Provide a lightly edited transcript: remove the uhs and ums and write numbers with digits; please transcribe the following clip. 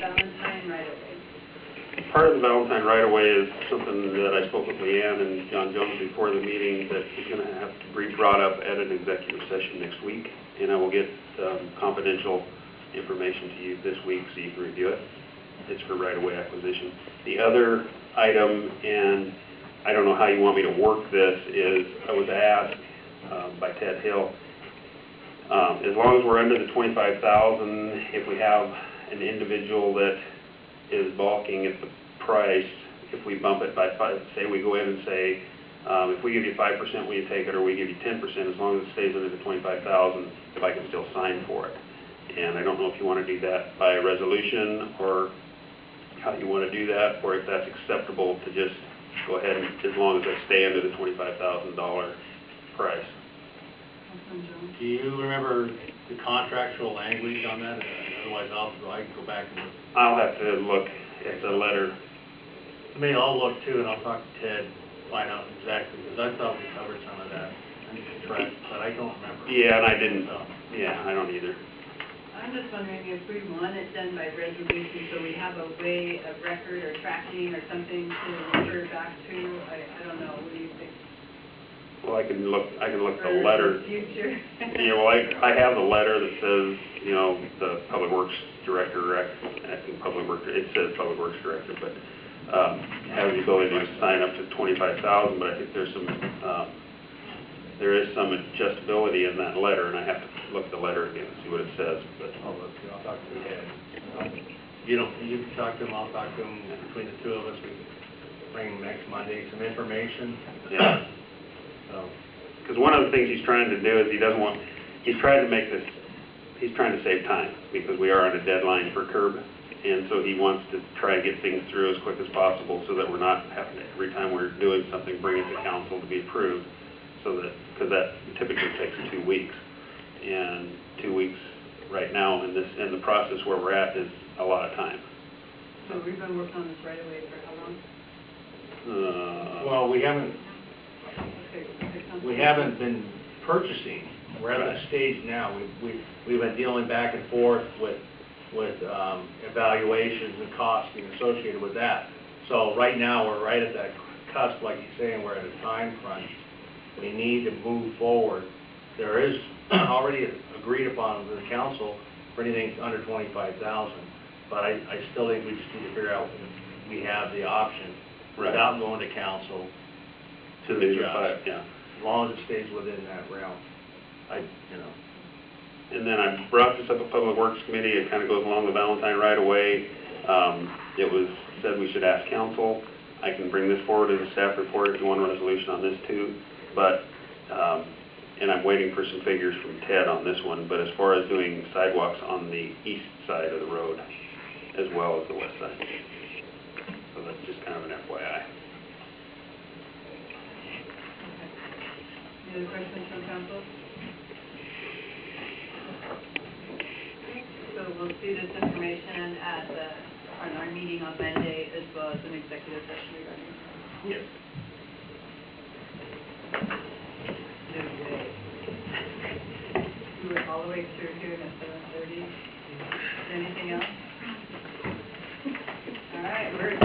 Valentine right away? Part of the Valentine right-of-way is something that I spoke with Leanne and John Jones before the meeting that is going to have to be brought up at an executive session next week, and I will get confidential information to you this week so you can review it. It's for right-of-way acquisition. The other item, and I don't know how you want me to work this, is I was asked by Ted Hill, as long as we're under the $25,000, if we have an individual that is balking at the price, if we bump it by 5, say we go in and say, if we give you 5%, will you take it, or we give you 10%, as long as it stays under the $25,000, if I can still sign for it. And I don't know if you want to do that by a resolution, or how you want to do that, or if that's acceptable to just go ahead and, as long as I stay under the $25,000 price. Do you remember the contractual language on that? Otherwise, I can go back and look. I'll have to look at the letter. I mean, I'll look too, and I'll talk to Ted, find out exactly, because I thought we covered some of that. But I don't remember. Yeah, and I didn't. Yeah, I don't either. I'm just wondering if we want it done by resolution, so we have a way of record or tracking or something to refer back to. I don't know. What do you think? Well, I can look the For letter. the future. Yeah, well, I have the letter that says, you know, the Public Works Director, acting Public Works, it says Public Works Director, but has the ability to sign up to $25,000, but I think there's some, there is some adjustability in that letter, and I have to look at the letter again and see what it says. But I'll talk to Ted. You can talk to him, I'll talk to him. Between the two of us, we can bring him next Monday some information. Yeah. Because one of the things he's trying to do is he's trying to make this, he's trying to save time, because we are on a deadline for curb, and so he wants to try and get things through as quick as possible so that we're not having to, every time we're doing something, bring it to council to be approved, so that, because that typically takes 2 weeks, and 2 weeks right now in the process where we're at is a lot of time. So we've been working on this right away for how long? Well, we haven't been purchasing. We're at that stage now. We've been dealing back and forth with evaluations and costing associated with that. So right now we're right at that cusp, like you're saying, we're at a time crunch. We need to move forward. There is already agreed upon with the council for anything under $25,000, but I still think we just need to figure out if we have the option without going to council to adjust. Yeah. As long as it stays within that realm, And then I brought this up at Public Works Committee. It kind of goes along the Valentine right away. It was said we should ask council. I can bring this forward as a staff report if you want a resolution on this too. But, and I'm waiting for some figures from Ted on this one, but as far as doing sidewalks on the east side of the road as well as the west side. So that's just kind of an FYI. Any other questions from council? So we'll see this information on our meeting on Monday, as well as an executive session regarding it. Yes. We were all the way through here at 7:30. Anything else? All right, we're